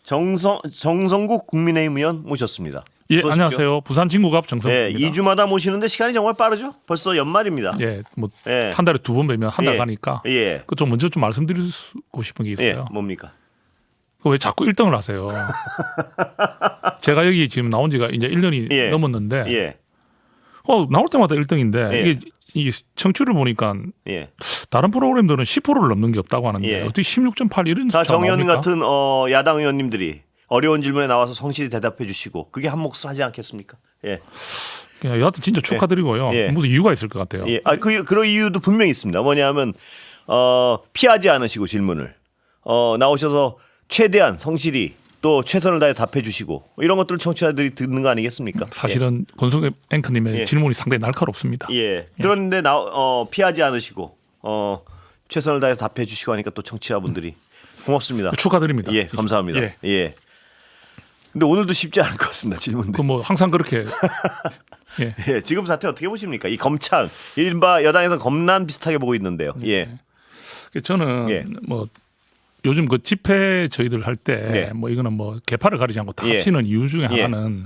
정성국 국민의힘 의원 모셨습니다. 예, 안녕하세요. 부산 진구갑 정성국입니다. 2주마다 모시는데 시간이 정말 빠르죠? 벌써 연말입니다. 예, 뭐 한 달에 2번 뵈면 한 달 가니까. 예. 그 좀 먼저 좀 말씀드리고 싶은 게 있어요. 예, 뭡니까? 왜 자꾸 1등을 하세요? 제가 여기 지금 나온 지가 이제 1년이 넘었는데 예. 나올 때마다 1등인데 이게 청취를 보니까 다른 프로그램들은 10%를 넘는 게 없다고 하는데 어떻게 16.8 이런 숫자가 정 의원님 나옵니까? 같은 야당 의원님들이 어려운 질문에 나와서 성실히 대답해 주시고 그게 한 몫을 하지 않겠습니까? 예. 여하튼 진짜 축하드리고요. 무슨 이유가 있을 것 같아요. 예. 그런 이유도 분명히 있습니다. 뭐냐면 피하지 않으시고 질문을 나오셔서 최대한 성실히 또 최선을 다해 답해 주시고 이런 것들을 청취자들이 듣는 거 아니겠습니까? 사실은 권순섭 앵커님의 질문이 상당히 날카롭습니다. 예. 그런데 피하지 않으시고 최선을 다해 답해 주시고 하니까 또 청취자분들이 고맙습니다. 축하드립니다. 예, 감사합니다. 예. 근데 오늘도 쉽지 않을 것 같습니다. 질문들. 그 뭐 항상 그렇게. 예. 지금 사태 어떻게 보십니까? 이 검찰 일바 여당에서 겁난 비슷하게 보고 있는데요. 예. 저는 뭐 요즘 그 집회 저희들 할 때 뭐 이거는 뭐 계파를 가리지 않고 다 합치는 이유 중에 하나는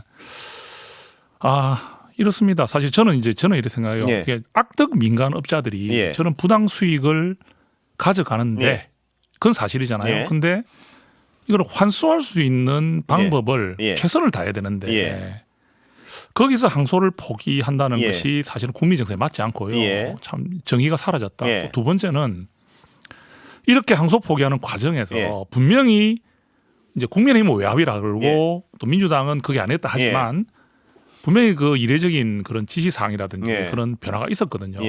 이렇습니다. 사실 저는 이렇게 생각해요. 이게 악덕 민간 업자들이 저는 부당 수익을 가져가는데 그건 사실이잖아요. 근데 이걸 환수할 수 있는 방법을 최선을 다해야 되는데 거기서 항소를 포기한다는 것이 사실은 국민 정서에 맞지 않고요. 참 정의가 사라졌다. 두 번째는 이렇게 항소 포기하는 과정에서 분명히 이제 국민의힘은 외압이라 그러고 또 민주당은 그게 안 했다 하지만 분명히 그 이례적인 그런 지시사항이라든지 그런 변화가 있었거든요.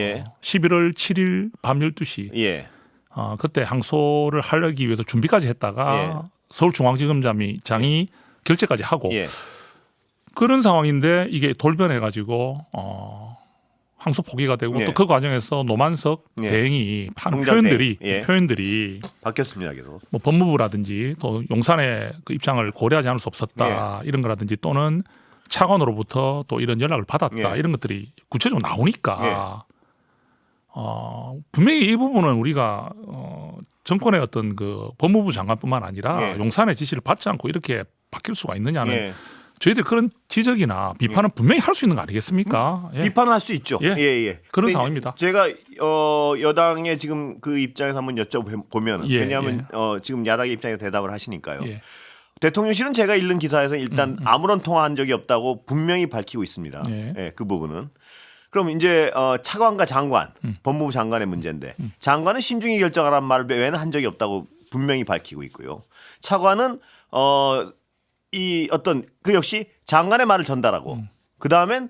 11월 7일 밤 12시 그때 항소를 하기 위해서 준비까지 했다가 서울중앙지검장이 결재까지 하고 그런 상황인데 이게 돌변해가지고 항소 포기가 되고 또 그 과정에서 노만석 대행이 하는 표현들이 바뀌었습니다. 계속. 뭐 법무부라든지 또 용산의 그 입장을 고려하지 않을 수 없었다 이런 거라든지 또는 차관으로부터 또 이런 연락을 받았다 이런 것들이 구체적으로 나오니까 분명히 이 부분은 우리가 정권의 어떤 그 법무부 장관뿐만 아니라 용산의 지시를 받지 않고 이렇게 바뀔 수가 있느냐는 저희들 그런 지적이나 비판은 분명히 할 수 있는 거 아니겠습니까? 비판은 할 수 있죠. 그런 상황입니다. 제가 여당의 지금 그 입장에서 한번 여쭤보면 왜냐하면 지금 야당의 입장에서 대답을 하시니까요. 대통령실은 제가 읽는 기사에서 일단 아무런 통화한 적이 없다고 분명히 밝히고 있습니다. 그 부분은. 그럼 이제 차관과 장관, 법무부 장관의 문제인데 장관은 신중히 결정하라는 말을 외에는 한 적이 없다고 분명히 밝히고 있고요. 차관은 이 어떤 그 역시 장관의 말을 전달하고 그 다음엔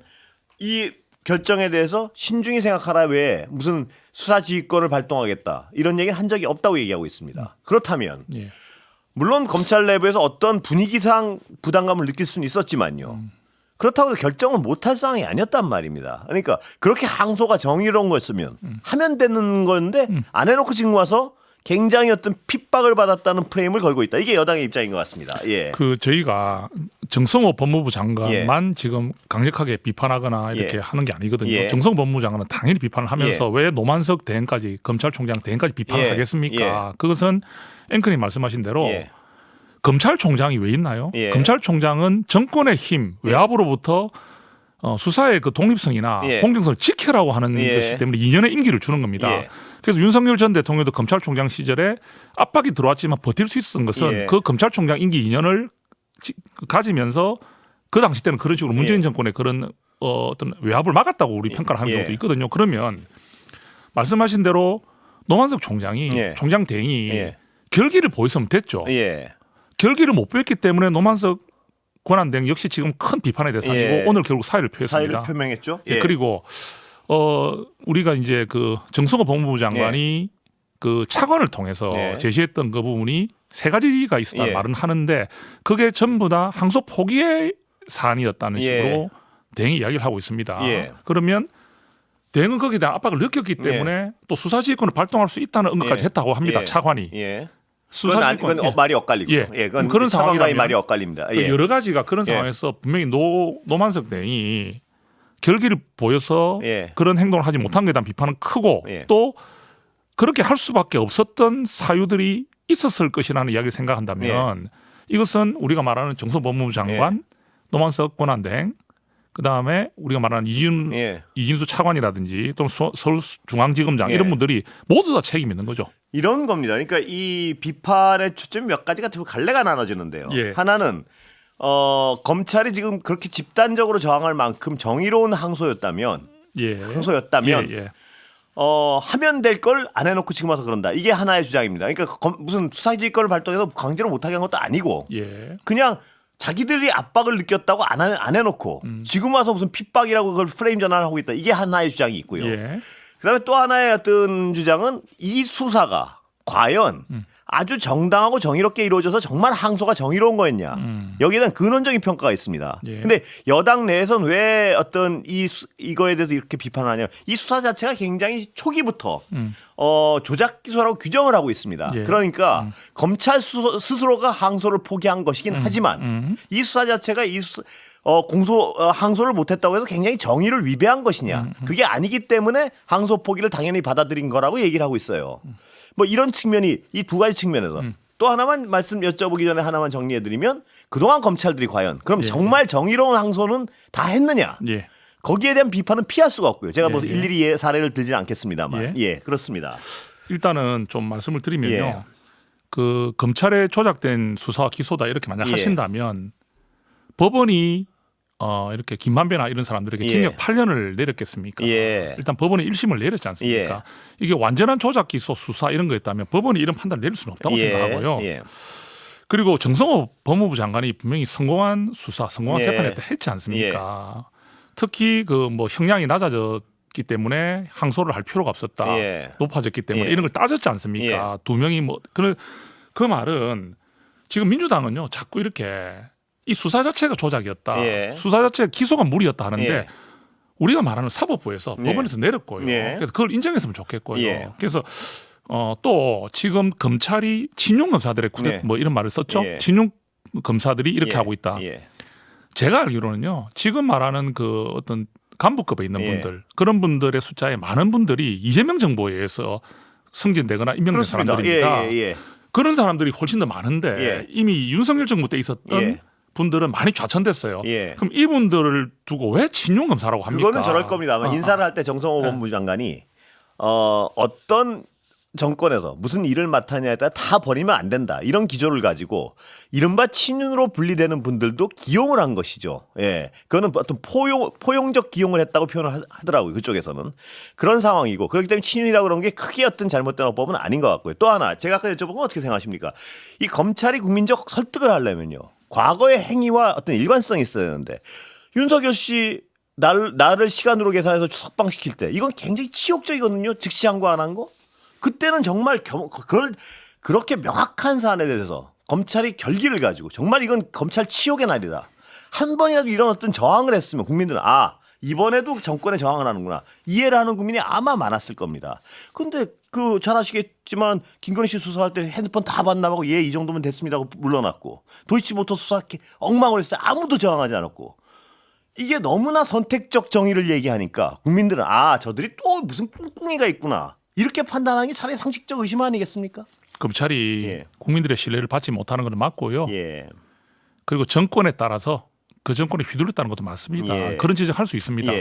이 결정에 대해서 신중히 생각하라 외에 무슨 수사지휘권을 발동하겠다 이런 얘기는 한 적이 없다고 얘기하고 있습니다. 그렇다면 물론 검찰 내부에서 어떤 분위기상 부담감을 느낄 수는 있었지만요. 그렇다고 해서 결정을 못할 상황이 아니었단 말입니다. 그러니까 그렇게 항소가 정의로운 거였으면 하면 되는 건데 안 해놓고 지금 와서 굉장히 어떤 핍박을 받았다는 프레임을 걸고 있다. 이게 여당의 입장인 것 같습니다. 그 저희가 정성호 법무부 장관만 지금 강력하게 비판하거나 이렇게 하는 게 아니거든요. 정성호 법무부 장관은 당연히 비판을 하면서 왜 노만석 대행까지 검찰총장 대행까지 비판을 하겠습니까? 그것은 앵커님 말씀하신 대로 검찰총장이 왜 있나요? 검찰총장은 정권의 힘, 외압으로부터 수사의 그 독립성이나 공정성을 지켜라고 하는 것이기 때문에 2년의 임기를 주는 겁니다. 그래서 윤석열 전 대통령도 검찰총장 시절에 압박이 들어왔지만 버틸 수 있었던 것은 그 검찰총장 임기 2년을 가지면서 그 당시 때는 그런 식으로 문재인 정권의 그런 어떤 외압을 막았다고 우리 평가를 하는 경우도 있거든요. 그러면 말씀하신 대로 노만석 총장이 총장 대행이 결기를 보였으면 됐죠. 결기를 못 보였기 때문에 노만석 권한대행 역시 지금 큰 비판의 대상이고 오늘 결국 사의를 표했습니다. 사의를 표명했죠. 그리고 우리가 이제 그 정성호 법무부 장관이 그 차관을 통해서 제시했던 그 부분이 세 가지가 있었다는 말은 하는데 그게 전부 다 항소 포기의 사안이었다는 식으로 대행이 이야기를 하고 있습니다. 그러면 대행은 거기에 대한 압박을 느꼈기 때문에 또 수사지휘권을 발동할 수 있다는 언급까지 했다고 합니다. 차관이. 수사지휘권 말이 엇갈리고. 그건 그런 상황이 말이 엇갈립니다. 여러 가지가 그런 상황에서 분명히 노만석 대행이 결기를 보여서 그런 행동을 하지 못한 것에 대한 비판은 크고 또 그렇게 할 수밖에 없었던 사유들이 있었을 것이라는 이야기를 생각한다면 이것은 우리가 말하는 정성법무부 장관, 노만석 권한대행, 그다음에 우리가 말하는 이진수 차관이라든지 또는 서울중앙지검장 이런 분들이 모두 다 책임이 있는 거죠. 이런 겁니다. 그러니까 이 비판의 초점이 몇 가지가 갈래가 나눠지는데요. 하나는 검찰이 지금 그렇게 집단적으로 저항할 만큼 정의로운 항소였다면 하면 될 걸 안 해놓고 지금 와서 그런다. 이게 하나의 주장입니다. 그러니까 무슨 수사지휘권을 발동해서 강제로 못하게 한 것도 아니고 그냥 자기들이 압박을 느꼈다고 안 해놓고 지금 와서 무슨 핍박이라고 그걸 프레임 전환을 하고 있다. 이게 하나의 주장이 있고요. 그다음에 또 하나의 어떤 주장은 이 수사가 과연 아주 정당하고 정의롭게 이루어져서 정말 항소가 정의로운 거였냐. 여기에 대한 근원적인 평가가 있습니다. 근데 여당 내에서는 왜 어떤 이거에 대해서 이렇게 비판을 하냐. 이 수사 자체가 굉장히 초기부터 조작 기소라고 규정을 하고 있습니다. 그러니까 검찰 스스로가 항소를 포기한 것이긴 하지만 이 수사 자체가 항소를 못했다고 해서 굉장히 정의를 위배한 것이냐. 그게 아니기 때문에 항소 포기를 당연히 받아들인 거라고 얘기를 하고 있어요. 뭐 이런 측면이 이 두 가지 측면에서 또 하나만 말씀 여쭤보기 전에 하나만 정리해드리면 그동안 검찰들이 과연 그럼 정말 정의로운 항소는 다 했느냐. 거기에 대한 비판은 피할 수가 없고요. 제가 뭐 일일이 사례를 들지는 않겠습니다만. 그렇습니다. 일단은 좀 말씀을 드리면요. 그 검찰의 조작된 수사와 기소다 이렇게 만약 하신다면 법원이 이렇게 김만배나 이런 사람들에게 징역 8년을 내렸겠습니까? 일단 법원이 1심을 내렸지 않습니까? 이게 완전한 조작 기소 수사 이런 거였다면 법원이 이런 판단을 내릴 수는 없다고 생각하고요. 그리고 정성호 법무부 장관이 분명히 성공한 수사, 성공한 재판을 했지 않습니까? 특히 그 뭐 형량이 낮아졌기 때문에 항소를 할 필요가 없었다. 높아졌기 때문에 이런 걸 따졌지 않습니까? 두 명이 뭐 그 말은 지금 민주당은요 자꾸 이렇게 이 수사 자체가 조작이었다. 수사 자체가 기소가 무리였다 하는데 우리가 말하는 사법부에서 법원에서 내렸고요. 그래서 그걸 인정했으면 좋겠고요. 그래서 또 지금 검찰이 친윤 검사들의 뭐 이런 말을 썼죠. 친윤 검사들이 이렇게 하고 있다. 제가 알기로는요. 지금 말하는 그 어떤 간부급에 있는 분들 그런 분들의 숫자에 많은 분들이 이재명 정부에 의해서 승진되거나 임명된 사람들입니다. 그런 사람들이 훨씬 더 많은데 이미 윤석열 정부 때 있었던 분들은 많이 좌천됐어요. 그럼 이분들을 두고 왜 친윤 검사라고 합니까? 그거는 저럴 겁니다. 아마 인사를 할 때 정성호 법무부 장관이 어떤 정권에서 무슨 일을 맡았냐에 따라 다 버리면 안 된다. 이런 기조를 가지고 이른바 친윤으로 분리되는 분들도 기용을 한 것이죠. 그거는 어떤 포용적 기용을 했다고 표현을 하더라고요. 그쪽에서는. 그런 상황이고 그렇기 때문에 친윤이라고 그런 게 크게 어떤 잘못된 어법은 아닌 것 같고요. 또 하나 제가 아까 여쭤본 건 어떻게 생각하십니까? 이 검찰이 국민적 설득을 하려면요. 과거의 행위와 어떤 일관성이 있어야 되는데 윤석열 씨 나를 시간으로 계산해서 석방시킬 때 이건 굉장히 치욕적이거든요. 즉시 항고 안 한 거. 그때는 정말 그걸 그렇게 명확한 사안에 대해서 검찰이 결기를 가지고 정말 이건 검찰 치욕의 날이다. 한 번이라도 이런 어떤 저항을 했으면 국민들은 이번에도 정권에 저항을 하는구나. 이해를 하는 국민이 아마 많았을 겁니다. 근데 잘 아시겠지만 김건희 씨 수사할 때 핸드폰 다 반납하고 이 정도면 됐습니다 하고 물러났고 도이치모터 수사 엉망을 했어요. 아무도 저항하지 않았고 이게 너무나 선택적 정의를 얘기하니까 국민들은 저들이 또 무슨 꿍꿍이가 있구나. 이렇게 판단하는 게 차라리 상식적 의심 아니겠습니까? 검찰이 국민들의 신뢰를 받지 못하는 건 맞고요. 그리고 정권에 따라서 그 정권에 휘둘렸다는 것도 맞습니다. 그런 지적할 수 있습니다.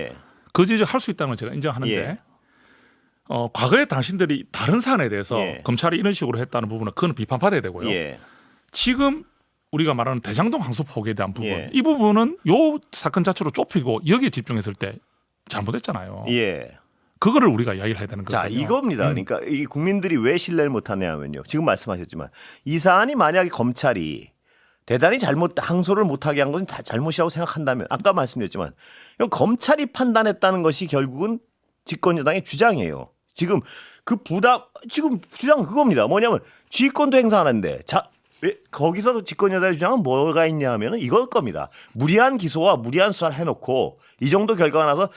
그 지적할 수 있다는 건 제가 인정하는데 과거에 당신들이 다른 사안에 대해서 검찰이 이런 식으로 했다는 부분은 그건 비판받아야 되고요. 지금 우리가 말하는 대장동 항소 포기에 대한 부분 이 부분은 요 사건 자체로 좁히고 여기에 집중했을 때 잘못했잖아요. 그거를 우리가 이야기를 해야 되는 거죠. 자, 이겁니다. 그러니까 이 국민들이 왜 신뢰를 못하냐면요. 지금 말씀하셨지만 이 사안이 만약에 검찰이 대단히 항소를 못하게 한 것은 다 잘못이라고 생각한다면 아까 말씀드렸지만 이건 검찰이 판단했다는 것이 결국은 집권여당의 주장이에요. 지금 지금 주장은 그겁니다. 뭐냐면 지휘권도 행사 안 하는데 거기서 집권여당의 주장은 뭐가 있냐 하면은 이걸 겁니다. 무리한 기소와 무리한 수사를 해놓고 이 정도 결과가 나서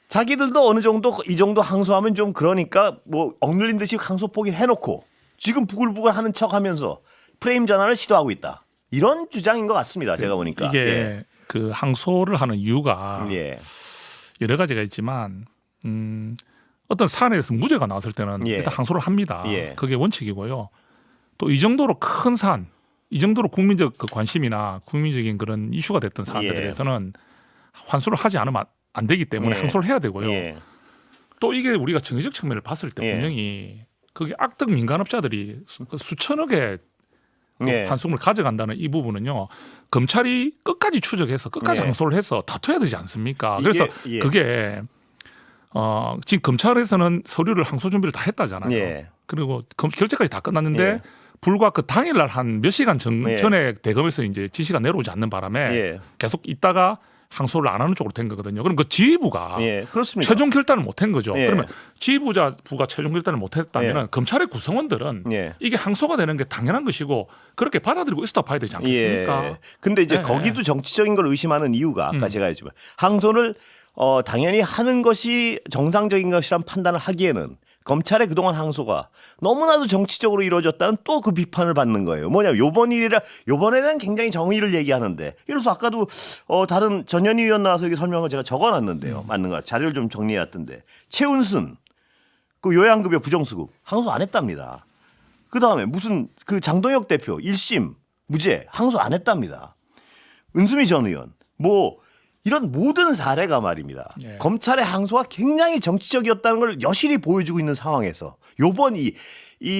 자기들도 어느 정도 이 정도 항소하면 좀 그러니까 뭐 억눌린 듯이 항소 포기를 해놓고 지금 부글부글 하는 척하면서 프레임 전환을 시도하고 있다. 이런 주장인 것 같습니다. 제가 보니까. 이게 그 항소를 하는 이유가 여러 가지가 있지만 어떤 사안에서 무죄가 나왔을 때는 일단 항소를 합니다. 그게 원칙이고요. 또 이 정도로 큰 사안 이 정도로 국민적 그 관심이나 국민적인 그런 이슈가 됐던 사안들에 대해서는 환수를 하지 않으면 안 되기 때문에 항소를 해야 되고요. 또 이게 우리가 정의적 측면을 봤을 때 분명히 그게 악덕 민간업자들이 수천억의 그 환수금을 가져간다는 이 부분은요. 검찰이 끝까지 추적해서 끝까지 항소를 해서 다퉈야 되지 않습니까? 그래서 그게 지금 검찰에서는 서류를 항소 준비를 다 했다잖아요. 그리고 결재까지 다 끝났는데 불과 그 당일날 한 몇 시간 전에 대검에서 이제 지시가 내려오지 않는 바람에 계속 있다가 항소를 안 하는 쪽으로 된 거거든요. 그럼 그 지휘부가 최종 결단을 못 한 거죠. 그러면 지휘부가 최종 결단을 못 했다면 검찰의 구성원들은 이게 항소가 되는 게 당연한 것이고 그렇게 받아들이고 있었다 봐야 되지 않겠습니까? 근데 이제 거기도 정치적인 걸 의심하는 이유가 아까 제가 했지만 항소를 당연히 하는 것이 정상적인 것이란 판단을 하기에는 검찰의 그동안 항소가 너무나도 정치적으로 이루어졌다는 또 그 비판을 받는 거예요. 뭐냐면 요번에는 굉장히 정의를 얘기하는데 이래서 아까도 다른 전현희 의원 나와서 이게 설명을 제가 적어놨는데요. 맞는 거 자료를 좀 정리해왔던데 최은순 그 요양급여 부정수급 항소 안 했답니다. 그 다음에 무슨 그 장동혁 대표 1심 무죄 항소 안 했답니다. 은수미 전 의원 뭐 이런 모든 사례가 말입니다. 검찰의 항소가 굉장히 정치적이었다는 걸 여실히 보여주고 있는 상황에서 요번 이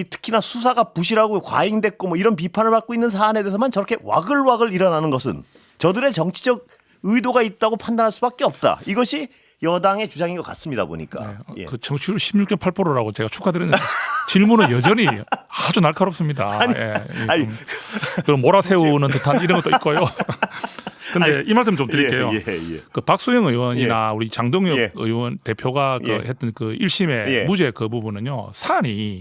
특히나 수사가 부실하고 과잉됐고 뭐 이런 비판을 받고 있는 사안에 대해서만 저렇게 와글와글 일어나는 것은 저들의 정치적 의도가 있다고 판단할 수밖에 없다. 이것이 여당의 주장인 것 같습니다. 보니까. 그 정치율 16.8%라고 제가 축하드렸는데 질문은 여전히 아주 날카롭습니다. 그럼 몰아세우는 듯한 이런 것도 있고요. 근데 이 말씀 좀 드릴게요. 그 박수영 의원이나 우리 장동혁 의원 대표가 했던 그 1심의 무죄 그 부분은요. 사안이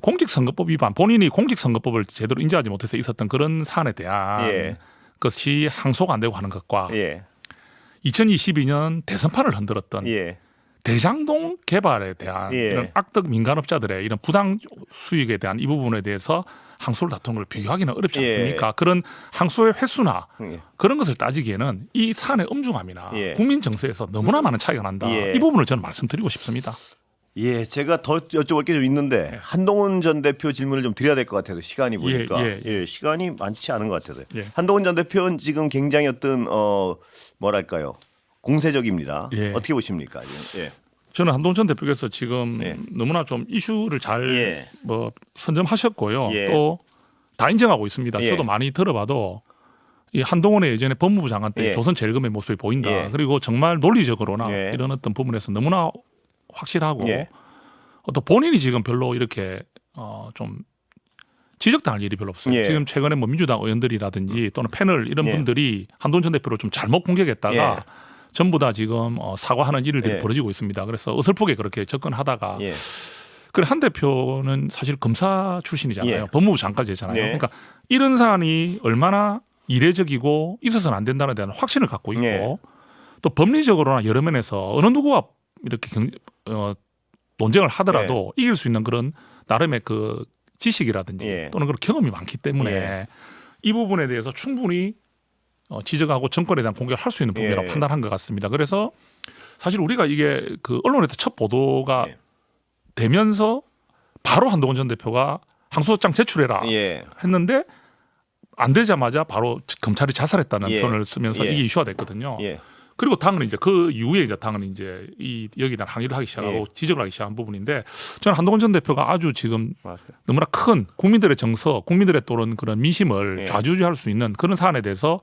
공직선거법 위반 본인이 공직선거법을 제대로 인지하지 못해서 있었던 그런 사안에 대한 것이 항소가 안 되고 하는 것과 2022년 대선판을 흔들었던 대장동 개발에 대한 이런 악덕 민간업자들의 이런 부당 수익에 대한 이 부분에 대해서 항소를 다투는 걸 비교하기는 어렵지 않습니까? 그런 항소의 횟수나 그런 것을 따지기에는 이 사안의 엄중함이나 국민 정서에서 너무나 많은 차이가 난다. 이 부분을 저는 말씀드리고 싶습니다. 제가 더 여쭤볼 게 좀 있는데 한동훈 전 대표 질문을 좀 드려야 될 것 같아서 시간이 보니까 시간이 많지 않은 것 같아서 한동훈 전 대표는 지금 굉장히 어떤 뭐랄까요 공세적입니다. 어떻게 보십니까? 저는 한동훈 전 대표께서 지금 너무나 좀 이슈를 잘 뭐 선점하셨고요. 또 다 인정하고 있습니다. 저도 많이 들어봐도 이 한동훈의 예전에 법무부 장관 때 조선제일금의 모습이 보인다. 그리고 정말 논리적으로나 이런 어떤 부분에서 너무나 확실하고 또 본인이 지금 별로 이렇게 좀 지적당할 일이 별로 없어요. 지금 최근에 뭐 민주당 의원들이라든지 또는 패널 이런 분들이 한동훈 전 대표를 좀 잘못 공격했다가 전부 다 지금 사과하는 일들이 벌어지고 있습니다. 그래서 어설프게 그렇게 접근하다가 그래 한 대표는 사실 검사 출신이잖아요. 법무부 장관이잖아요. 그러니까 이런 사안이 얼마나 이례적이고 있어서는 안 된다는 데는 확신을 갖고 있고 또 법리적으로나 여러 면에서 어느 누구와 이렇게 논쟁을 하더라도 이길 수 있는 그런 나름의 그 지식이라든지 또는 그런 경험이 많기 때문에 이 부분에 대해서 충분히 지적하고 정권에 대한 공격을 할 수 있는 부분이라고 판단한 것 같습니다. 그래서 사실 우리가 이게 그 언론에서 첫 보도가 되면서 바로 한동훈 전 대표가 항소장 제출해라 했는데 안 되자마자 바로 검찰이 자살했다는 표현을 쓰면서 이게 이슈가 됐거든요. 그리고 당은 이제 그 이후에 이제 당은 이제 여기다 항의를 하기 시작하고 지적을 하기 시작한 부분인데 저는 한동훈 전 대표가 아주 지금 너무나 큰 국민들의 정서, 국민들의 또는 그런 민심을 좌지우지할 수 있는 그런 사안에 대해서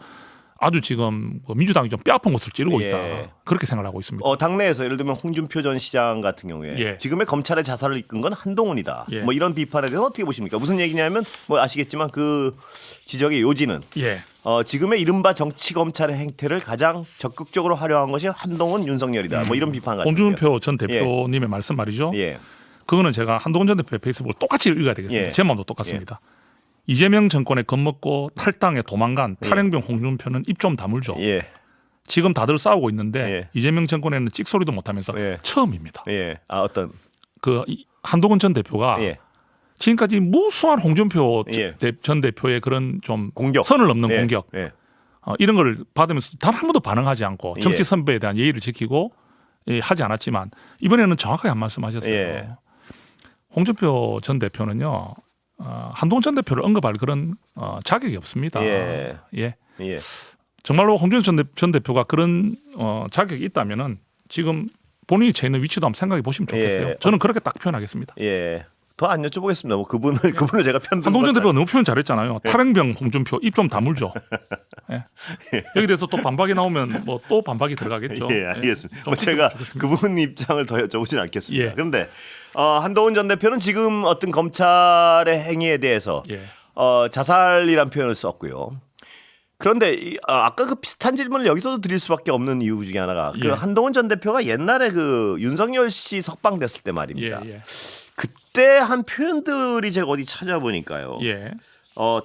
아주 지금 민주당이 좀 뼈아픈 것을 찌르고 있다. 그렇게 생각하고 있습니다. 당내에서 예를 들면 홍준표 전 시장 같은 경우에 지금의 검찰의 자살을 이끈 건 한동훈이다. 뭐 이런 비판에 대해서 어떻게 보십니까? 무슨 얘기냐면 뭐 아시겠지만 그 지적의 요지는 지금의 이른바 정치 검찰의 행태를 가장 적극적으로 활용한 것이 한동훈, 윤석열이다. 뭐 이런 비판 같은. 홍준표 전 대표님의 말씀 말이죠. 그거는 제가 한동훈 전 대표의 페이스북을 똑같이 읽어야 되겠습니다. 제 마음도 똑같습니다. 이재명 정권에 겁먹고 탈당에 도망간 탈행병 홍준표는 입 좀 다물죠. 지금 다들 싸우고 있는데 이재명 정권에는 찍소리도 못하면서 처음입니다. 어떤 그 한동훈 전 대표가 지금까지 무수한 홍준표 전 대표의 그런 좀 공격. 선을 넘는 공격 이런 걸 받으면서 단 한 번도 반응하지 않고 정치 선배에 대한 예의를 지키고 하지 않았지만 이번에는 정확하게 한 말씀하셨어요. 홍준표 전 대표는요. 한동훈 전 대표를 언급할 그런 자격이 없습니다. 예. 예. 예. 정말로 홍준표 전 대표가 그런 자격이 있다면은 지금 본인이 처해 있는 위치도 한번 생각해 보시면 좋겠어요. 예. 저는 그렇게 딱 표현하겠습니다. 예. 더 안 여쭤보겠습니다. 뭐 그분을 제가 편들. 한동훈 전 대표가 너무 표현 잘했잖아요. 탈행병 홍준표 입 좀 다물죠. 예. 여기 대해서 또 반박이 나오면 뭐 또 반박이 들어가겠죠. 예, 알겠습니다. 뭐 제가 그분 입장을 더 여쭤보진 않겠습니다. 예. 그런데 한동훈 전 대표는 지금 어떤 검찰의 행위에 대해서 예. 자살이란 표현을 썼고요. 그런데 아까 그 비슷한 질문을 여기서도 드릴 수밖에 없는 이유 중에 하나가 예. 그 한동훈 전 대표가 옛날에 그 윤석열 씨 석방됐을 때 말입니다. 예, 예. 그때 한 표현들이 제가 어디 찾아보니까요. 예.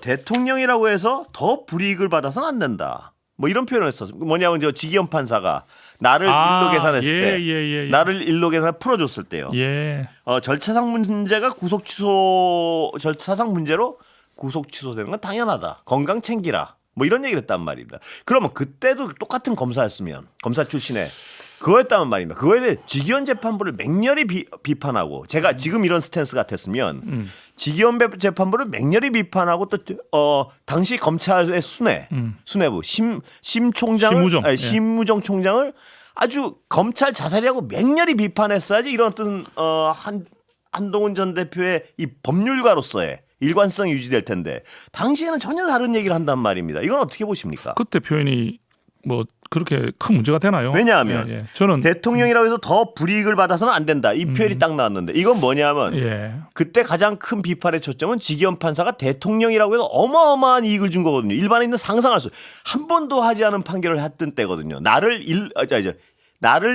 대통령이라고 해서 더 불이익을 받아서는 안 된다. 뭐 이런 표현을 했었어요. 뭐냐면 저 지기현 판사가 나를 일로 계산했을 때, 나를 일로 계산 풀어줬을 때요. 예. 절차상 문제가 절차상 문제로 구속 취소되는 건 당연하다. 건강 챙기라. 뭐 이런 얘기를 했단 말입니다. 그러면 그때도 똑같은 검사였으면 검사 출신에 그거였다면 말입니다. 그거에 대해 지기현 재판부를 맹렬히 비판하고 제가 지금 이런 스탠스 같았으면 지기현 재판부를 맹렬히 비판하고 또 당시 검찰의 수뇌부 심무정 총장을 아주 검찰 자살이라고 맹렬히 비판했어야지 이런 어떤 한동훈 전 대표의 이 법률가로서의 일관성이 유지될 텐데 당시에는 전혀 다른 얘기를 한단 말입니다. 이건 어떻게 보십니까? 그때 표현이 뭐 그렇게 큰 문제가 되나요? 왜냐하면 저는 대통령이라고 해서 더 불이익을 받아서는 안 된다. 이 표현이 딱 나왔는데 이건 뭐냐면 그때 가장 큰 비판의 초점은 지기현 판사가 대통령이라고 해서 어마어마한 이익을 준 거거든요. 일반인은 상상할 수 한 번도 하지 않은 판결을 했던 때거든요. 나를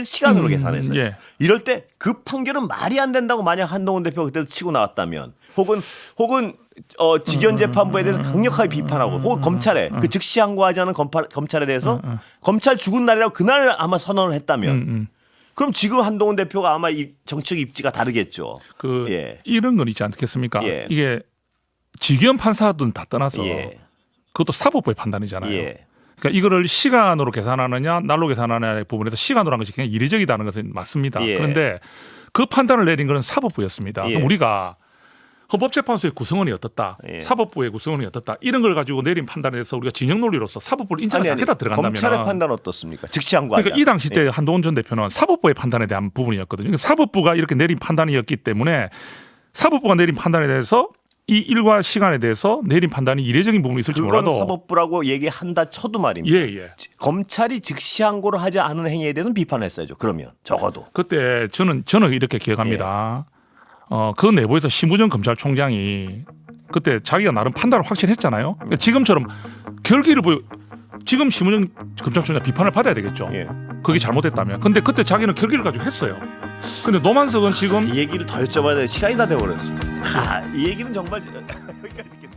시간으로 계산해서 이럴 때 그 판결은 말이 안 된다고 만약 한동훈 대표가 그때도 치고 나왔다면 혹은 지기현 재판부에 대해서 강력하게 비판하고 혹은 검찰에 그 즉시 항고하지 않은 검찰에 대해서 검찰 죽은 날이라고 그날 아마 선언을 했다면 그럼 지금 한동훈 대표가 아마 이 정책 입지가 다르겠죠. 이런 건 있지 않겠습니까? 이게 지기현 판사든 다 떠나서 그것도 사법부의 판단이잖아요. 그러니까 이거를 시간으로 계산하느냐 날로 계산하느냐의 부분에서 시간으로 한 것이 굉장히 이례적이다는 것은 맞습니다. 그런데 그 판단을 내린 것은 사법부였습니다. 그럼 우리가 헌법재판소의 구성원이 어떻다, 사법부의 구성원이 어떻다 이런 걸 가지고 내린 판단에 대해서 우리가 진영 논리로서 사법부를 인정하지 않겠다 들어간다면 검찰의 판단 어떻습니까? 즉시 항고하자. 그러니까 이 당시 때 한동훈 전 대표는 사법부의 판단에 대한 부분이었거든요. 그러니까 사법부가 이렇게 내린 판단이었기 때문에 사법부가 내린 판단에 대해서 이 일과 시간에 대해서 내린 판단이 이례적인 부분이 있을지 몰라도 사법부라고 얘기한다 쳐도 말입니다. 검찰이 즉시 항고를 하지 않은 행위에 대해서는 비판했어야죠. 그러면 적어도 그때 저는 이렇게 기억합니다. 그 내부에서 심우정 검찰총장이 그때 자기가 나름 판단을 확실했잖아요. 그러니까 지금처럼 결기를 지금 심우정 검찰총장 비판을 받아야 되겠죠. 그게 잘못됐다면. 근데 그때 자기는 결기를 가지고 했어요. 근데 노만석은 지금 이 얘기를 더 여쭤봐야 돼. 시간이 다 되어버렸습니다. 이 얘기는 정말 여기까지 듣겠습니다.